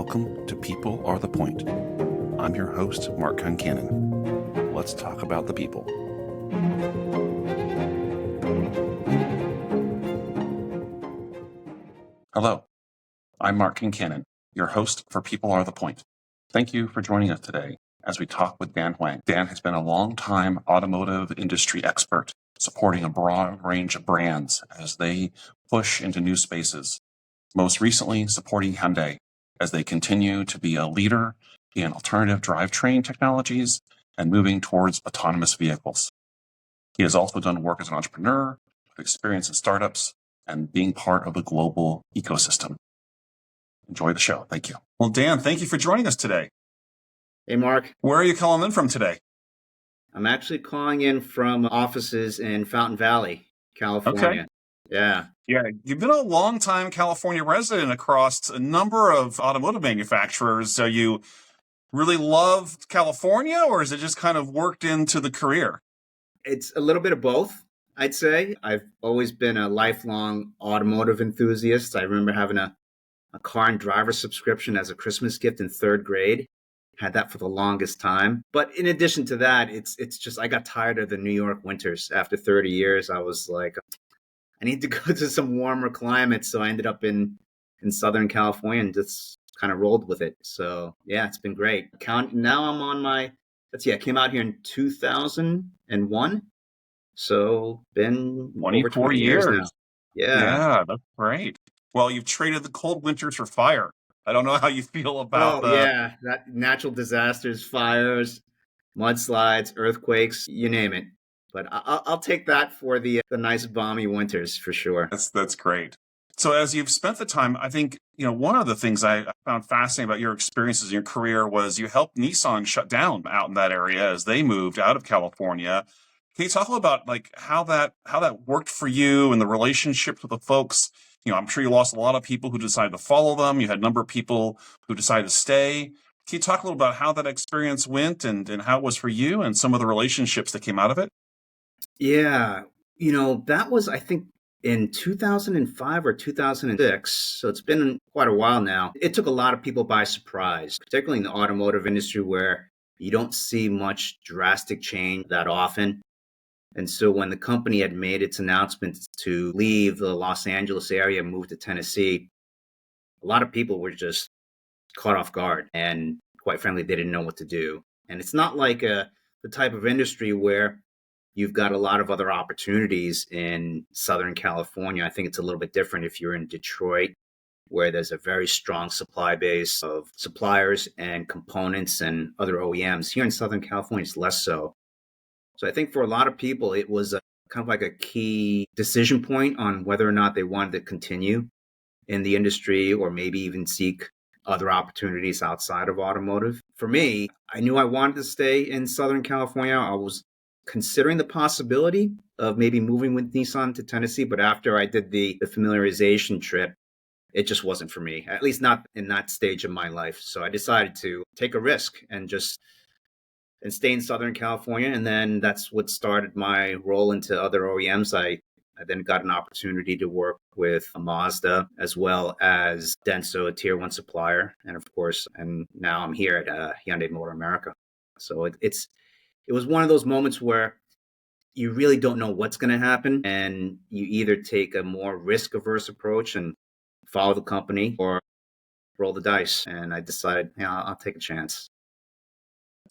Welcome to People Are the Point. I'm your host, Mark Concannon. Let's talk about the people. Hello, I'm Mark Concannon, your host for People Are the Point. Thank you for joining us today as we talk with Dan Hwang. Dan has been a long-time automotive industry expert, supporting a broad range of brands as they push into new spaces. Most recently, supporting Hyundai as they continue to be a leader in alternative drivetrain technologies and moving towards autonomous vehicles. He has also done work as an entrepreneur, with experience in startups, and being part of the global ecosystem. Enjoy the show. Thank you. Well, Dan, thank you for joining us today. Hey, Mark. Where are you calling in from today? I'm actually calling in from offices in Fountain Valley, California. Okay. Yeah. Yeah, you've been a long-time California resident across a number of automotive manufacturers. So you really love California, or is it just kind of worked into the career? It's a little bit of both, I'd say. I've always been a lifelong automotive enthusiast. I remember having a car and driver subscription as a Christmas gift in third grade. Had that for the longest time. But in addition to that, it's just I got tired of the New York winters. After 30 years, I was like, I need to go to some warmer climates. So I ended up in Southern California and just kind of rolled with it. So yeah, it's been great. Now I'm on my, I came out here in 2001. So been 24 over 20 years now. Yeah, that's great. Well, you've traded the cold winters for fire. I don't know how you feel about that natural disasters, fires, mudslides, earthquakes, you name it. But I'll take that for the nice balmy winters for sure. That's great. So as you've spent the time, I think, one of the things I found fascinating about your experiences in your career was you helped Nissan shut down out in that area as they moved out of California. Can you talk about like how that worked for you and the relationships with the folks? I'm sure you lost a lot of people who decided to follow them. You had a number of people who decided to stay. Can you talk a little about how that experience went and how it was for you and some of the relationships that came out of it? Yeah. That was, I think, in 2005 or 2006. So it's been quite a while now. It took a lot of people by surprise, particularly in the automotive industry where you don't see much drastic change that often. And so when the company had made its announcement to leave the Los Angeles area and move to Tennessee, a lot of people were just caught off guard. And quite frankly, they didn't know what to do. And it's not like the type of industry where you've got a lot of other opportunities in Southern California. I think it's a little bit different if you're in Detroit, where there's a very strong supply base of suppliers and components and other OEMs. Here in Southern California, it's less so. So I think for a lot of people, it was kind of like a key decision point on whether or not they wanted to continue in the industry or maybe even seek other opportunities outside of automotive. For me, I knew I wanted to stay in Southern California. I was considering the possibility of maybe moving with Nissan to Tennessee, but after I did the familiarization trip, it just wasn't for me, at least not in that stage of my life. So I decided to take a risk and stay in Southern California. And then that's what started my role into other OEMs. I then got an opportunity to work with Mazda as well as Denso, a tier one supplier. And of course, and now I'm here at Hyundai Motor America. So it was one of those moments where you really don't know what's going to happen. And you either take a more risk averse approach and follow the company or roll the dice. And I decided, I'll take a chance.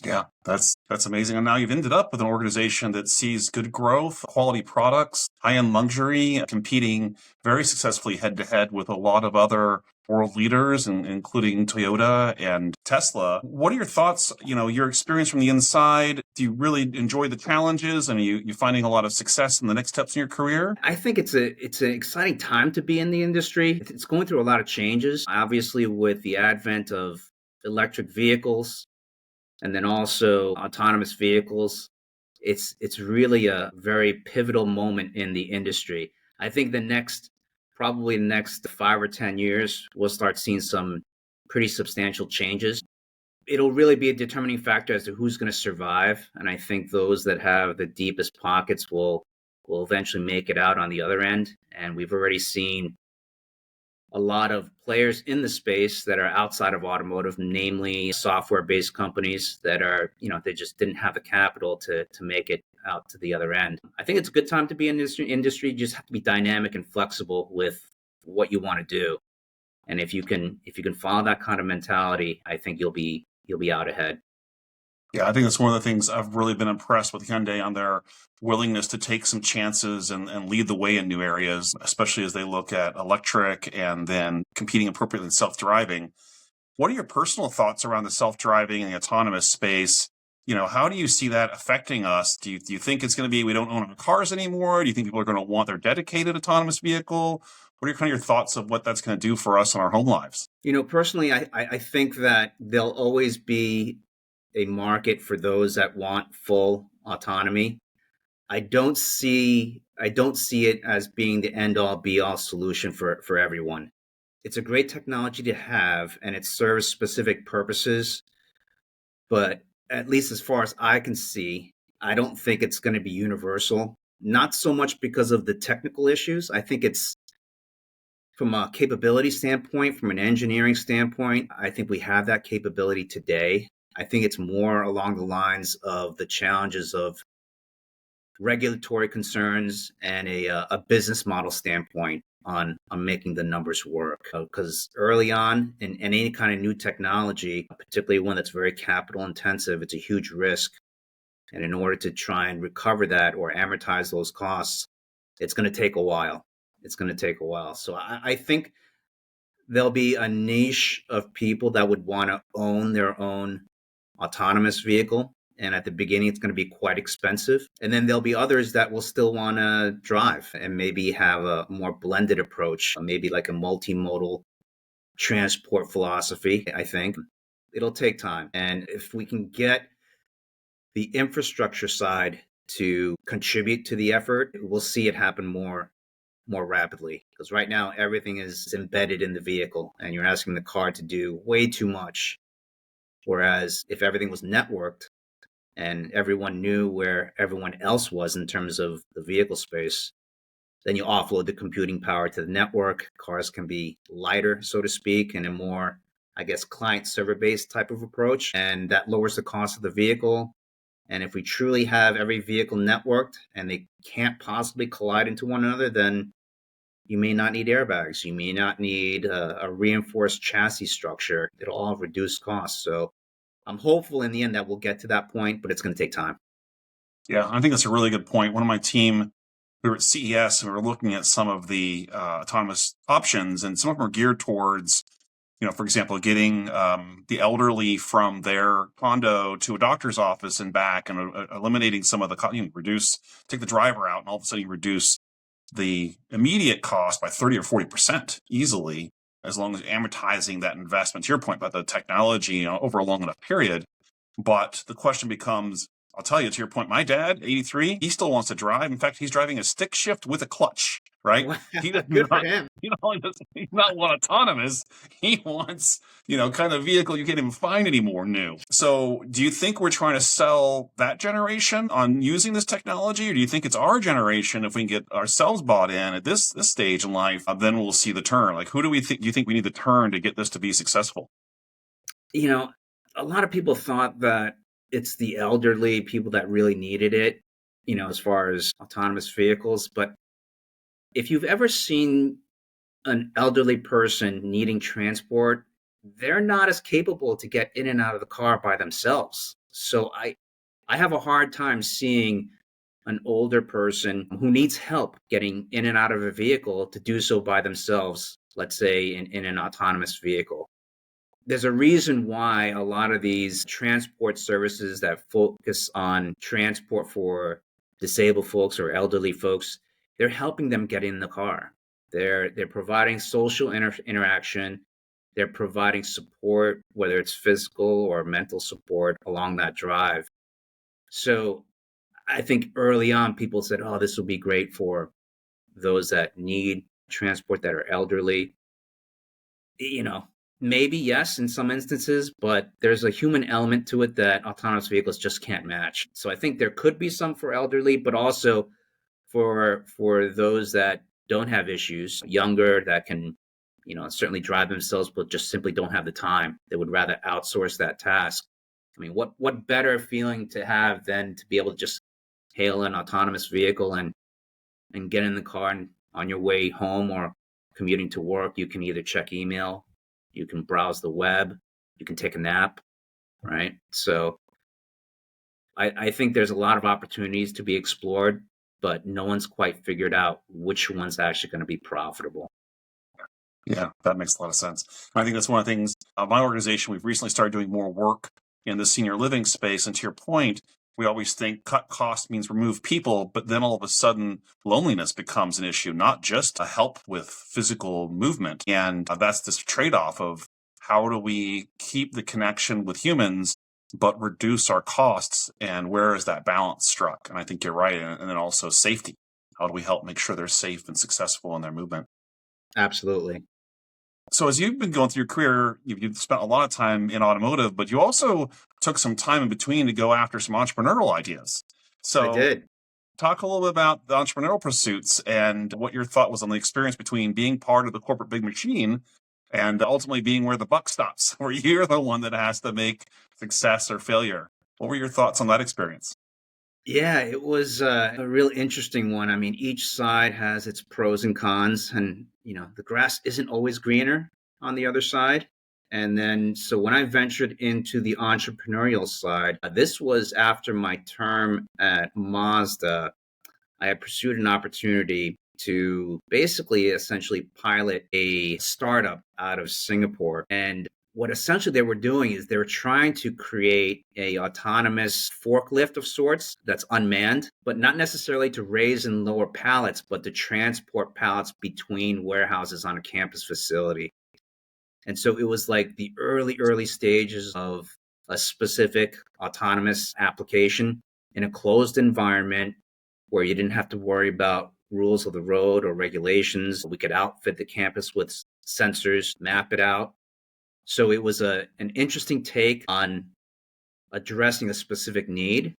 Yeah, that's amazing. And now you've ended up with an organization that sees good growth, quality products, high-end luxury, competing very successfully head-to-head with a lot of other world leaders, including Toyota and Tesla. What are your thoughts, your experience from the inside? Do you really enjoy the challenges? And are you finding a lot of success in the next steps in your career? I think it's an exciting time to be in the industry. It's going through a lot of changes, obviously with the advent of electric vehicles, and then also autonomous vehicles. It's really a very pivotal moment in the industry. I think probably the next 5 or 10 years, we'll start seeing some pretty substantial changes. It'll really be a determining factor as to who's going to survive. And I think those that have the deepest pockets will eventually make it out on the other end. And we've already seen a lot of players in the space that are outside of automotive, namely software-based companies that are, they just didn't have the capital to make it out to the other end. I think it's a good time to be in this industry. You just have to be dynamic and flexible with what you want to do. And if you can follow that kind of mentality, I think you'll be out ahead. Yeah, I think that's one of the things I've really been impressed with Hyundai on their willingness to take some chances and lead the way in new areas, especially as they look at electric and then competing appropriately in self-driving. What are your personal thoughts around the self-driving and the autonomous space? How do you see that affecting us? Do you think it's going to be we don't own cars anymore? Do you think people are going to want their dedicated autonomous vehicle? What are kind of your thoughts of what that's going to do for us in our home lives? Personally, I think that there'll always be a market for those that want full autonomy. I don't see it as being the end all be all solution for everyone. It's a great technology to have and it serves specific purposes, but at least as far as I can see, I don't think it's going to be universal. Not so much because of the technical issues. I think it's from a capability standpoint, from an engineering standpoint, I think we have that capability today. I think it's more along the lines of the challenges of regulatory concerns and a business model standpoint on making the numbers work. Because early on in any kind of new technology, particularly one that's very capital intensive, it's a huge risk. And in order to try and recover that or amortize those costs, it's going to take a while. So I think there'll be a niche of people that would want to own their own autonomous vehicle. And at the beginning, it's going to be quite expensive. And then there'll be others that will still want to drive and maybe have a more blended approach, maybe like a multimodal transport philosophy. I think it'll take time. And if we can get the infrastructure side to contribute to the effort, we'll see it happen more rapidly. Because right now, everything is embedded in the vehicle and you're asking the car to do way too much. Whereas if everything was networked, and everyone knew where everyone else was in terms of the vehicle space, then you offload the computing power to the network. Cars can be lighter, so to speak, and a more, I guess, client-server-based type of approach. And that lowers the cost of the vehicle. And if we truly have every vehicle networked and they can't possibly collide into one another, then you may not need airbags. You may not need a reinforced chassis structure. It'll all reduce costs. So I'm hopeful in the end that we'll get to that point, but it's going to take time. Yeah, I think that's a really good point. One of my team, we were at CES and we were looking at some of the autonomous options, and some of them are geared towards, for example, getting the elderly from their condo to a doctor's office and back, and eliminating some of the, take the driver out, and all of a sudden you reduce the immediate cost by 30 or 40% easily, as long as amortizing that investment. To your point about the technology, over a long enough period. But the question becomes, I'll tell you, to your point, my dad, 83, he still wants to drive. In fact, he's driving a stick shift with a clutch, right? Wow, He does good for not, him. he's not want autonomous. He wants, kind of vehicle you can't even find anymore new. So do you think we're trying to sell that generation on using this technology? Or do you think it's our generation, if we can get ourselves bought in at this stage in life, then we'll see the turn? Like, who do you think we need to turn to get this to be successful? A lot of people thought that it's the elderly people that really needed it, as far as autonomous vehicles. But if you've ever seen an elderly person needing transport, they're not as capable to get in and out of the car by themselves. So I have a hard time seeing an older person who needs help getting in and out of a vehicle to do so by themselves, let's say in an autonomous vehicle. There's a reason why a lot of these transport services that focus on transport for disabled folks or elderly folks, they're helping them get in the car. They're providing social interaction. They're providing support, whether it's physical or mental support along that drive. So I think early on, people said, oh, this will be great for those that need transport that are elderly. Maybe yes, in some instances, but there's a human element to it that autonomous vehicles just can't match. So I think there could be some for elderly, but also for those that don't have issues, younger, that can certainly drive themselves, but just simply don't have the time. They would rather outsource that task. I mean, what better feeling to have than to be able to just hail an autonomous vehicle and get in the car, and on your way home or commuting to work, you can either check email, you can browse the web, you can take a nap, right? So I think there's a lot of opportunities to be explored, but no one's quite figured out which one's actually going to be profitable. Yeah, that makes a lot of sense. I think that's one of the things, my organization, we've recently started doing more work in the senior living space. And to your point, we always think cut cost means remove people, but then all of a sudden loneliness becomes an issue, not just to help with physical movement. And that's this trade-off of how do we keep the connection with humans, but reduce our costs, and where is that balance struck? And I think you're right. And then also safety. How do we help make sure they're safe and successful in their movement? Absolutely. So as you've been going through your career, you've spent a lot of time in automotive, but you also took some time in between to go after some entrepreneurial ideas. I So did. talk a little bit about the entrepreneurial pursuits and what your thought was on the experience between being part of the corporate big machine and ultimately being where the buck stops, where you're the one that has to make success or failure. What were your thoughts on that experience? Yeah, it was a real interesting one. I mean, each side has its pros and cons, and the grass isn't always greener on the other side. And then, so when I ventured into the entrepreneurial side, this was after my term at Mazda. I had pursued an opportunity to basically essentially pilot a startup out of Singapore. And what essentially they were doing is they were trying to create a autonomous forklift of sorts that's unmanned, but not necessarily to raise and lower pallets, but to transport pallets between warehouses on a campus facility. And so it was like the early stages of a specific autonomous application in a closed environment where you didn't have to worry about rules of the road or regulations. We could outfit the campus with sensors, map it out. So it was an interesting take on addressing a specific need.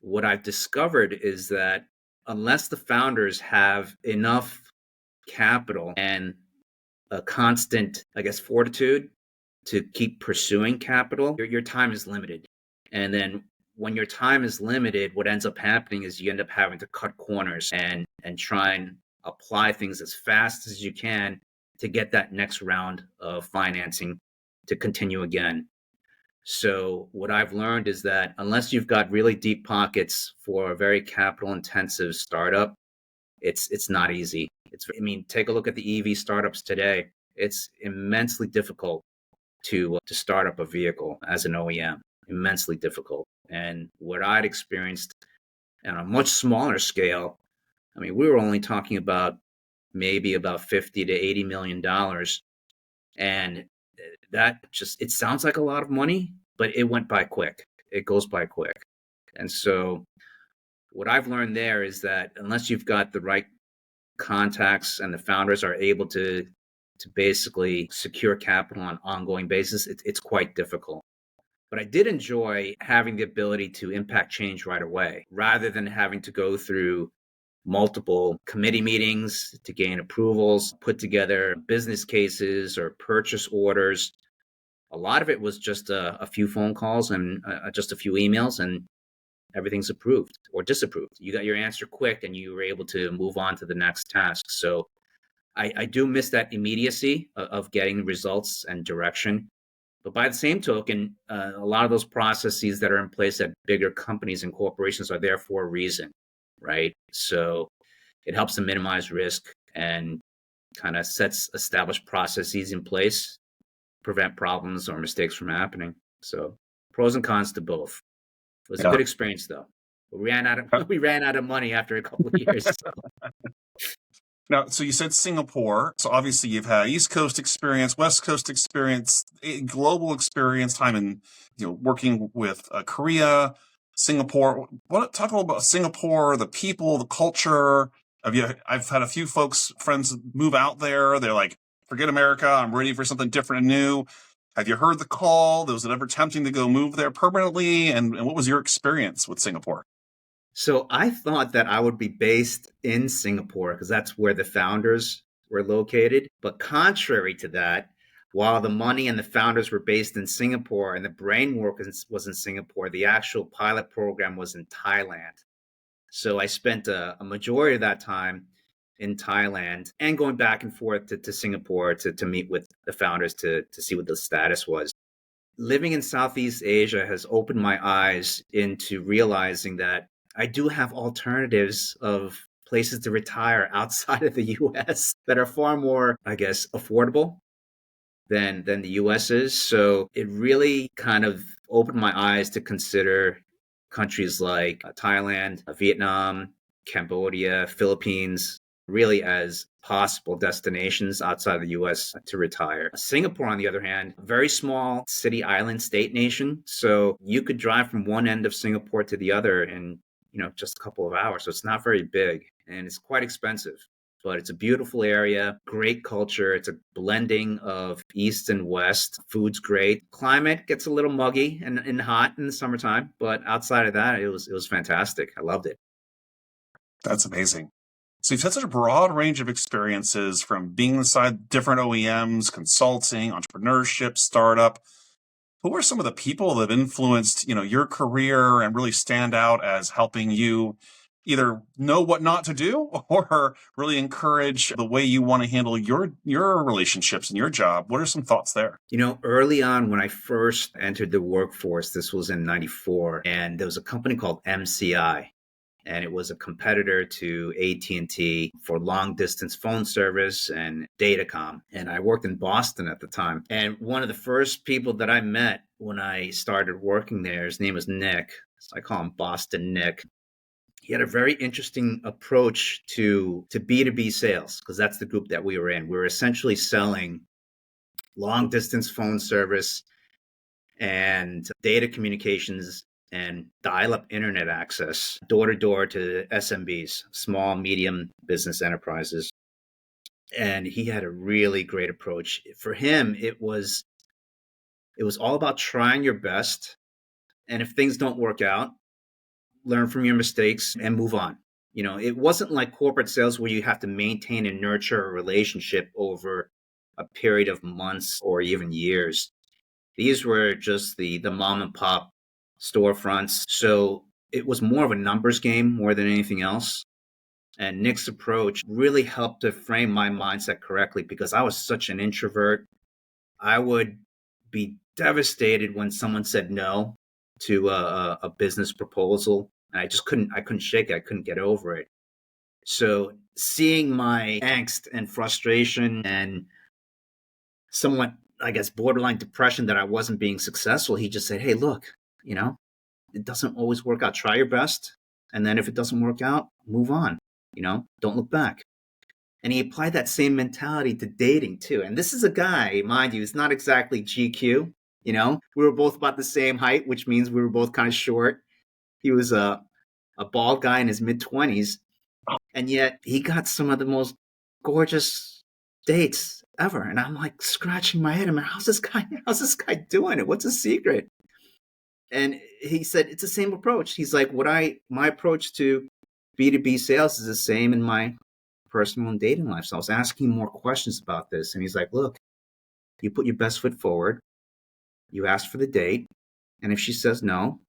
What I've discovered is that unless the founders have enough capital and a constant, I guess, fortitude to keep pursuing capital, your time is limited. And then when your time is limited, what ends up happening is you end up having to cut corners and try and apply things as fast as you can to get that next round of financing to continue again. So what I've learned is that unless you've got really deep pockets for a very capital intensive startup, it's not easy. Take a look at the EV startups today. It's immensely difficult to start up a vehicle as an OEM, immensely difficult. And what I'd experienced on a much smaller scale, we were only talking about maybe about 50 to 80 million dollars. And that it sounds like a lot of money, but it went by quick. It goes by quick. And so what I've learned there is that unless you've got the right contacts and the founders are able to basically secure capital on an ongoing basis, it's quite difficult. But I did enjoy having the ability to impact change right away, rather than having to go through multiple committee meetings to gain approvals, put together business cases or purchase orders. A lot of it was just a few phone calls and just a few emails, and everything's approved or disapproved. You got your answer quick and you were able to move on to the next task. So I do miss that immediacy of getting results and direction. But by the same token, a lot of those processes that are in place at bigger companies and corporations are there for a reason, right? So it helps to minimize risk and kind of sets established processes in place, prevent problems or mistakes from happening. So pros and cons to both. It was a good experience, though. We ran out of money after a couple of years. So. Now, so you said Singapore. So obviously you've had East Coast experience, West Coast experience, global experience, time in working with Korea, Singapore. Talk a little about Singapore, the people, the culture. I've had a few friends move out there. They're like, forget America. I'm ready for something different and new. Have you heard the call? Was it ever tempting to go move there permanently? And what was your experience with Singapore? So I thought that I would be based in Singapore because that's where the founders were located. But contrary to that, while the money and the founders were based in Singapore and the brain work was in Singapore, the actual pilot program was in Thailand. So I spent a majority of that time in Thailand and going back and forth to Singapore to meet with the founders to see what the status was. Living in Southeast Asia has opened my eyes into realizing that I do have alternatives of places to retire outside of the US that are far more, I guess, affordable than the US is. So it really kind of opened my eyes to consider countries like Thailand, Vietnam, Cambodia, Philippines, really as possible destinations outside of the US to retire. Singapore, on the other hand, a very small city island state nation. So you could drive from one end of Singapore to the other in, just a couple of hours. So it's not very big and it's quite expensive. But it's a beautiful area, great culture. It's a blending of East and West. Food's great. Climate gets a little muggy and hot in the summertime, but outside of that, it was fantastic. I loved it. That's amazing. So you've had such a broad range of experiences from being inside different OEMs, consulting, entrepreneurship, startup. Who are some of the people that have influenced, your career and really stand out as helping you either know what not to do or really encourage the way you want to handle your relationships and your job? What are some thoughts there? Early on when I first entered the workforce, this was in 94, and there was a company called MCI. And it was a competitor to AT&T for long distance phone service and datacom. And I worked in Boston at the time. And one of the first people that I met when I started working there, his name was Nick. So I call him Boston Nick. He had a very interesting approach to B2B sales, because that's the group that we were in. We were essentially selling long distance phone service and data communications and dial-up internet access, door-to-door to SMBs, small, medium business enterprises. And he had a really great approach. For him, it was all about trying your best. And if things don't work out, learn from your mistakes and move on. It wasn't like corporate sales where you have to maintain and nurture a relationship over a period of months or even years. These were just the mom and pop storefronts. So it was more of a numbers game more than anything else. And Nick's approach really helped to frame my mindset correctly, because I was such an introvert. I would be devastated when someone said no to a business proposal. And I couldn't shake it. I couldn't get over it. So seeing my angst and frustration and somewhat, I guess, borderline depression that I wasn't being successful, he just said, hey, look, it doesn't always work out. Try your best. And then if it doesn't work out, move on. Don't look back. And he applied that same mentality to dating too. And this is a guy, mind you, it's not exactly GQ. We were both about the same height, which means we were both kind of short. He was a bald guy in his mid-20s. And yet he got some of the most gorgeous dates ever. And I'm like scratching my head. I'm like, how's this guy doing it? What's his secret? And he said, it's the same approach. He's like, my approach to B2B sales is the same in my personal and dating life. So I was asking more questions about this. And he's like, look, you put your best foot forward. You ask for the date. And if she says no,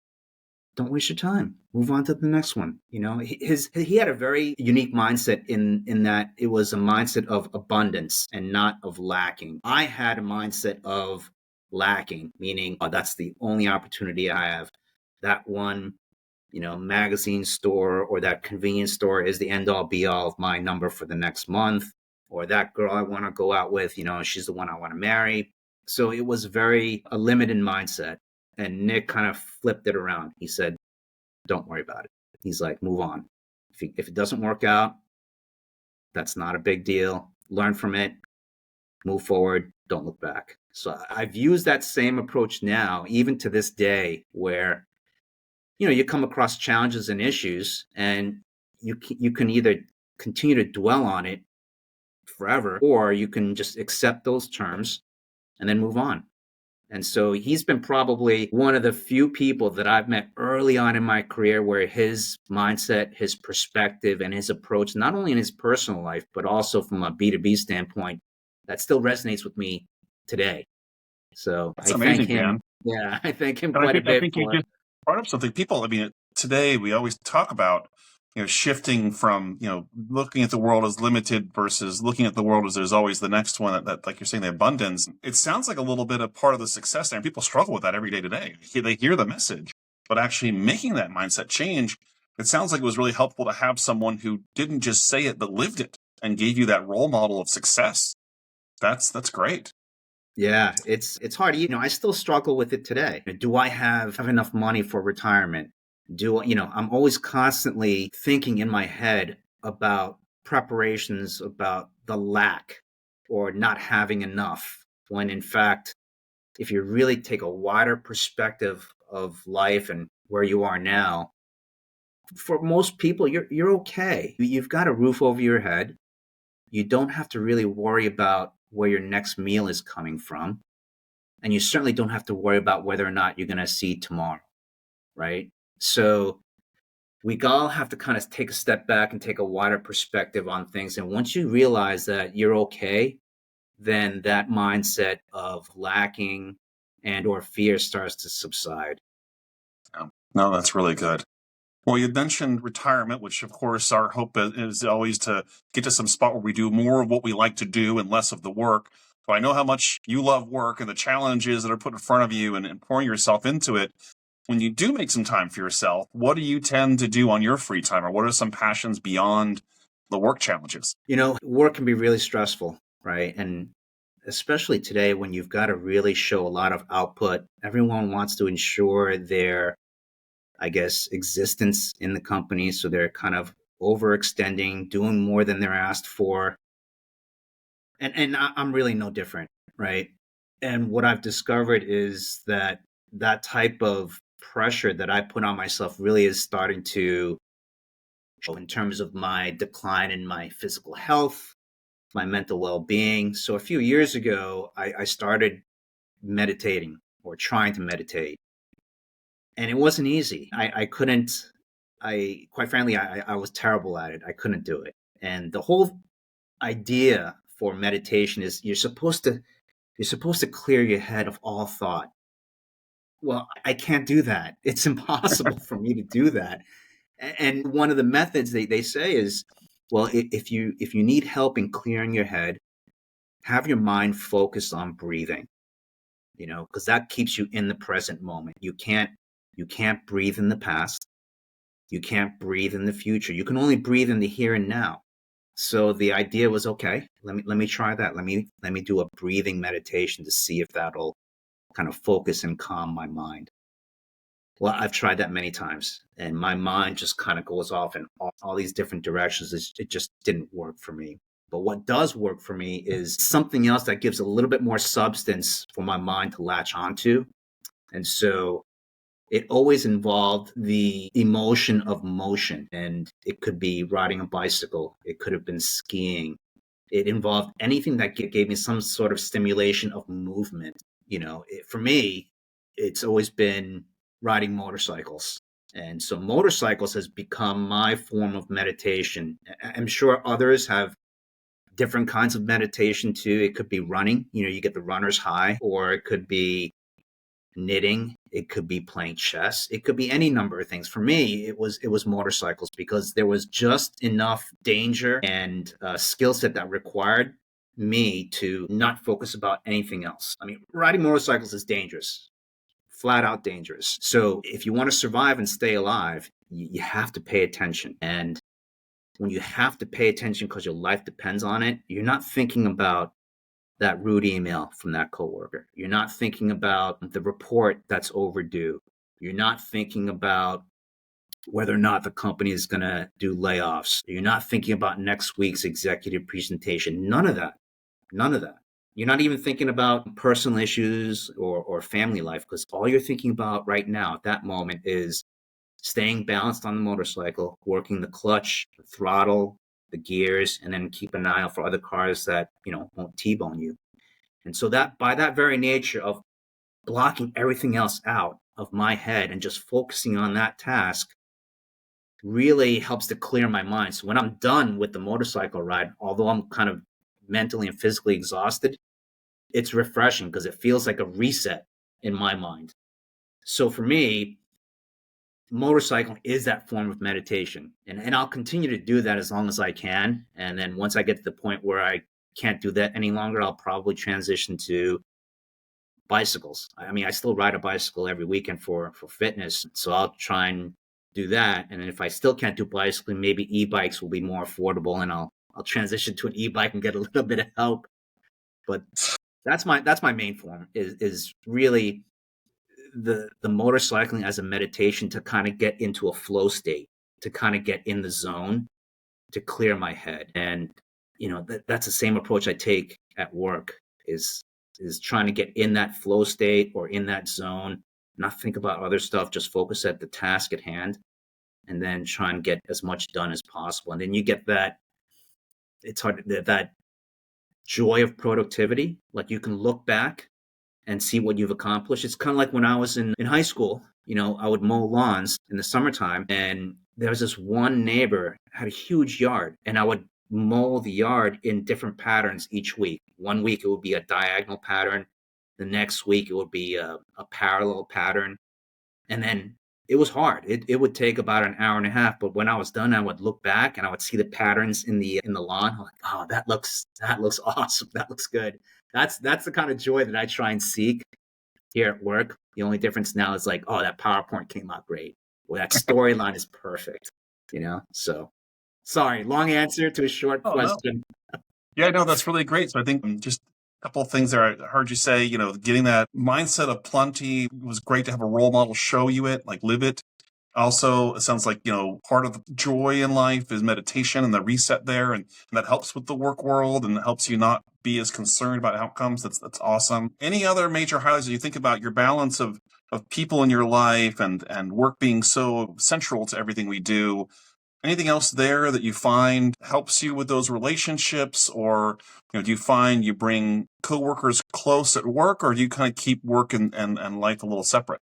don't waste your time. Move on to the next one. He had a very unique mindset in that it was a mindset of abundance and not of lacking. I had a mindset of lacking, meaning that's the only opportunity I have. That one, magazine store or that convenience store is the end all be all of my number for the next month, or that girl I want to go out with, she's the one I want to marry. So it was a limited mindset. And Nick kind of flipped it around. He said, don't worry about it. He's like, move on. If it doesn't work out, that's not a big deal. Learn from it, move forward, don't look back. So I've used that same approach now, even to this day, where, you come across challenges and issues, and you can either continue to dwell on it forever, or you can just accept those terms and then move on. And so he's been probably one of the few people that I've met early on in my career where his mindset, his perspective, and his approach, not only in his personal life, but also from a B2B standpoint, that still resonates with me today. So That's I thank amazing, Dan. him. Yeah, I thank him And quite a I bit think you for it. just brought up something. People, I mean, today we always talk about, shifting from, looking at the world as limited versus looking at the world as there's always the next one that like you're saying, the abundance. It sounds like a little bit of part of the success there. And people struggle with that every day today. They hear the message, but actually making that mindset change, it sounds like it was really helpful to have someone who didn't just say it, but lived it and gave you that role model of success. That's great. Yeah, it's hard. I still struggle with it today. Do I have enough money for retirement? I'm always constantly thinking in my head about preparations, about the lack or not having enough. When in fact, if you really take a wider perspective of life and where you are now, for most people, you're okay. You've got a roof over your head. You don't have to really worry about where your next meal is coming from, and you certainly don't have to worry about whether or not you're going to see tomorrow, right? So we all have to kind of take a step back and take a wider perspective on things. And once you realize that you're okay, then that mindset of lacking and or fear starts to subside. No, that's really good. Well, you mentioned retirement, which of course our hope is always to get to some spot where we do more of what we like to do and less of the work. So I know how much you love work and the challenges that are put in front of you and pouring yourself into it. When you do make some time for yourself, what do you tend to do on your free time, or what are some passions beyond the work challenges? Work can be really stressful, right? And especially today when you've got to really show a lot of output, everyone wants to ensure their, I guess, existence in the company. So they're kind of overextending, doing more than they're asked for. And I'm really no different, right? And what I've discovered is that type of pressure that I put on myself really is starting to show in terms of my decline in my physical health, my mental well-being. So a few years ago, I started meditating or trying to meditate, and it wasn't easy. I couldn't. I quite frankly, I was terrible at it. I couldn't do it. And the whole idea for meditation is you're supposed to clear your head of all thought. Well, I can't do that. It's impossible for me to do that. And one of the methods they say is, well, if you need help in clearing your head, have your mind focused on breathing, because that keeps you in the present moment. You can't breathe in the past. You can't breathe in the future. You can only breathe in the here and now. So the idea was, okay, let me try that. Let me do a breathing meditation to see if that'll kind of focus and calm my mind. Well, I've tried that many times, and my mind just kind of goes off in all these different directions. It just didn't work for me. But what does work for me is something else that gives a little bit more substance for my mind to latch onto. And so it always involved the emotion of motion. And it could be riding a bicycle, it could have been skiing. It involved anything that gave me some sort of stimulation of movement. For me, it's always been riding motorcycles. And so motorcycles has become my form of meditation. I'm sure others have different kinds of meditation too. It could be running, you get the runner's high, or it could be knitting, it could be playing chess, it could be any number of things. For me, it was motorcycles, because there was just enough danger and skill set that required me to not focus about anything else. I mean, riding motorcycles is dangerous, flat out dangerous. So if you want to survive and stay alive, you have to pay attention. And when you have to pay attention because your life depends on it, you're not thinking about that rude email from that coworker. You're not thinking about the report that's overdue. You're not thinking about whether or not the company is going to do layoffs. You're not thinking about next week's executive presentation. None of that. None of that. You're not even thinking about personal issues or family life, because all you're thinking about right now at that moment is staying balanced on the motorcycle, working the clutch, the throttle, the gears, and then keep an eye out for other cars that, won't T-bone you. And so that by that very nature of blocking everything else out of my head and just focusing on that task really helps to clear my mind. So when I'm done with the motorcycle ride, although I'm kind of mentally and physically exhausted, it's refreshing because it feels like a reset in my mind. So for me, motorcycling is that form of meditation. And I'll continue to do that as long as I can. And then once I get to the point where I can't do that any longer, I'll probably transition to bicycles. I mean, I still ride a bicycle every weekend for fitness. So I'll try and do that. And then if I still can't do bicycling, maybe e-bikes will be more affordable and I'll transition to an e-bike and get a little bit of help. But that's my main form is really the motorcycling as a meditation to kind of get into a flow state, to kind of get in the zone, to clear my head. And that's the same approach I take at work is trying to get in that flow state or in that zone, not think about other stuff, just focus at the task at hand, and then try and get as much done as possible. And then you get that, it's hard, that joy of productivity. Like you can look back and see what you've accomplished. It's kind of like when I was in high school, I would mow lawns in the summertime, and there was this one neighbor had a huge yard, and I would mow the yard in different patterns each week. One week it would be a diagonal pattern. The next week it would be a parallel pattern. And then it was hard. It would take about an hour and a half. But when I was done, I would look back and I would see the patterns in the lawn. I'm like, oh, that looks awesome. That looks good. That's the kind of joy that I try and seek here at work. The only difference now is like, oh, that PowerPoint came out great. Well, that storyline is perfect. So sorry, long answer to a short question. No. Yeah, no, that's really great. So I think just a couple of things there. I heard you say, getting that mindset of plenty. It was great to have a role model show you it, like live it. Also, it sounds like, part of the joy in life is meditation and the reset there. And that helps with the work world and it helps you not be as concerned about outcomes. That's awesome. Any other major highlights as you think about your balance of people in your life and work being so central to everything we do? Anything else there that you find helps you with those relationships, or do you find you bring coworkers close at work, or do you kind of keep work and life a little separate?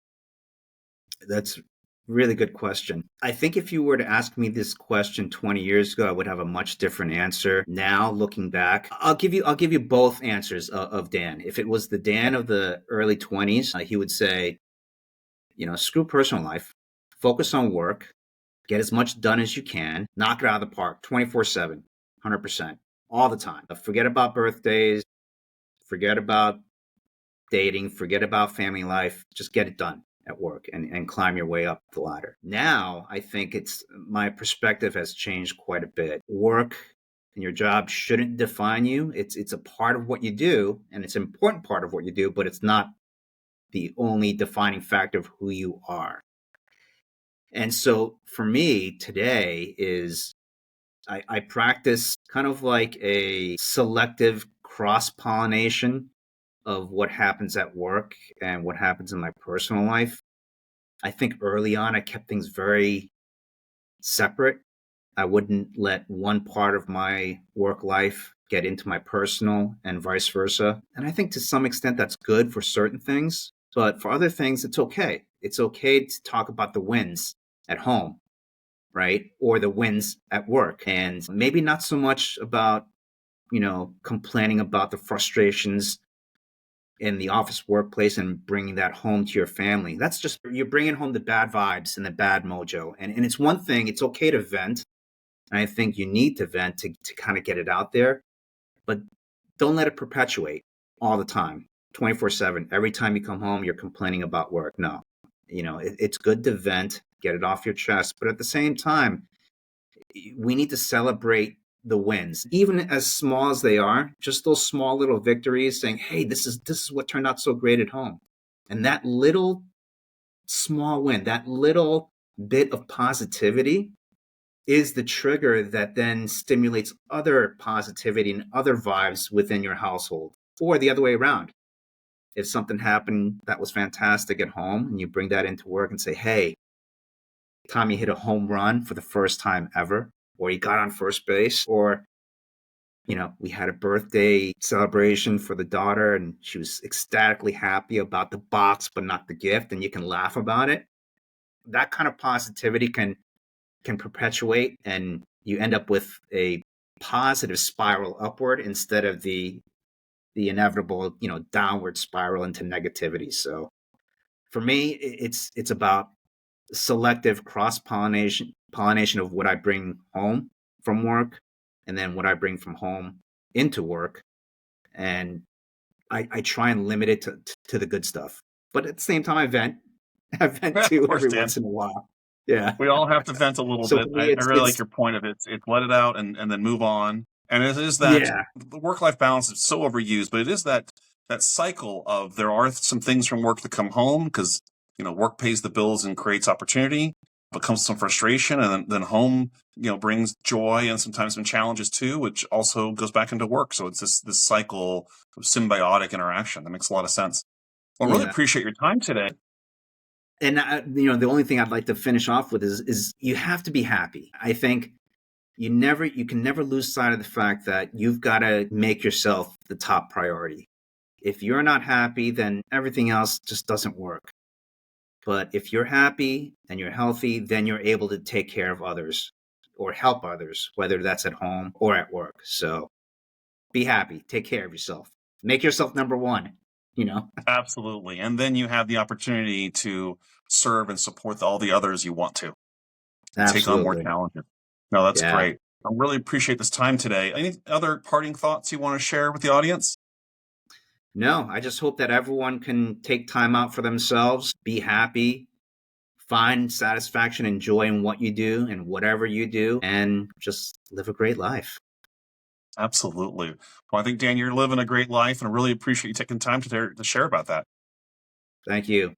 That's a really good question. I think if you were to ask me this question 20 years ago, I would have a much different answer. Now, looking back, I'll give you both answers of Dan. If it was the Dan of the early 20s, he would say, screw personal life, focus on work, get as much done as you can, knock it out of the park 24/7, 100%, all the time. Forget about birthdays, forget about dating, forget about family life, just get it done at work and climb your way up the ladder. Now, I think my perspective has changed quite a bit. Work and your job shouldn't define you. It's a part of what you do, and it's an important part of what you do, but it's not the only defining factor of who you are. And so for me today is I practice kind of like a selective cross-pollination of what happens at work and what happens in my personal life. I think early on I kept things very separate. I wouldn't let one part of my work life get into my personal and vice versa. And I think to some extent that's good for certain things, but for other things it's okay. It's okay to talk about the wins at home, right? Or the wins at work. And maybe not so much about, complaining about the frustrations in the office workplace and bringing that home to your family. That's just, you're bringing home the bad vibes and the bad mojo. And it's one thing, it's okay to vent. And I think you need to vent to kind of get it out there, but don't let it perpetuate all the time, 24/7. Every time you come home, you're complaining about work. No, it's good to vent, get it off your chest. But at the same time, we need to celebrate the wins, even as small as they are, just those small little victories saying, hey, this is what turned out so great at home. And that little small win, that little bit of positivity is the trigger that then stimulates other positivity and other vibes within your household, or the other way around. If something happened that was fantastic at home and you bring that into work and say, hey, Tommy hit a home run for the first time ever, or he got on first base, or We had a birthday celebration for the daughter, and she was ecstatically happy about the box, but not the gift, and you can laugh about it. That kind of positivity can perpetuate, and you end up with a positive spiral upward instead of the inevitable, downward spiral into negativity. So for me, it's about selective cross pollination of what I bring home from work, and then what I bring from home into work, and I try and limit it to the good stuff. But at the same time, I vent. I vent Of too course, every Dan. once in a while. Yeah. We all have to vent a little So bit. for me, I really like it's your point of it's let it out and then move on. And it is that yeah, the work-life balance is so overused, but it is that cycle of there are some things from work that come home because work pays the bills and creates opportunity, but comes some frustration, and then home brings joy and sometimes some challenges too, which also goes back into work. So it's this cycle of symbiotic interaction that makes a lot of sense. Well, I really yeah. appreciate your time today. And the only thing I'd like to finish off with is you have to be happy. I think you can never lose sight of the fact that you've got to make yourself the top priority. If you're not happy, then everything else just doesn't work. But if you're happy and you're healthy, then you're able to take care of others or help others, whether that's at home or at work. So be happy, take care of yourself, make yourself number one. Absolutely. And then you have the opportunity to serve and support all the others you want to and take on more Absolutely. challenges. No, that's Yeah. great. I really appreciate this time today. Any other parting thoughts you want to share with the audience? No, I just hope that everyone can take time out for themselves, be happy, find satisfaction and joy in what you do and whatever you do, and just live a great life. Absolutely. Well, I think, Dan, you're living a great life, and I really appreciate you taking time to share about that. Thank you.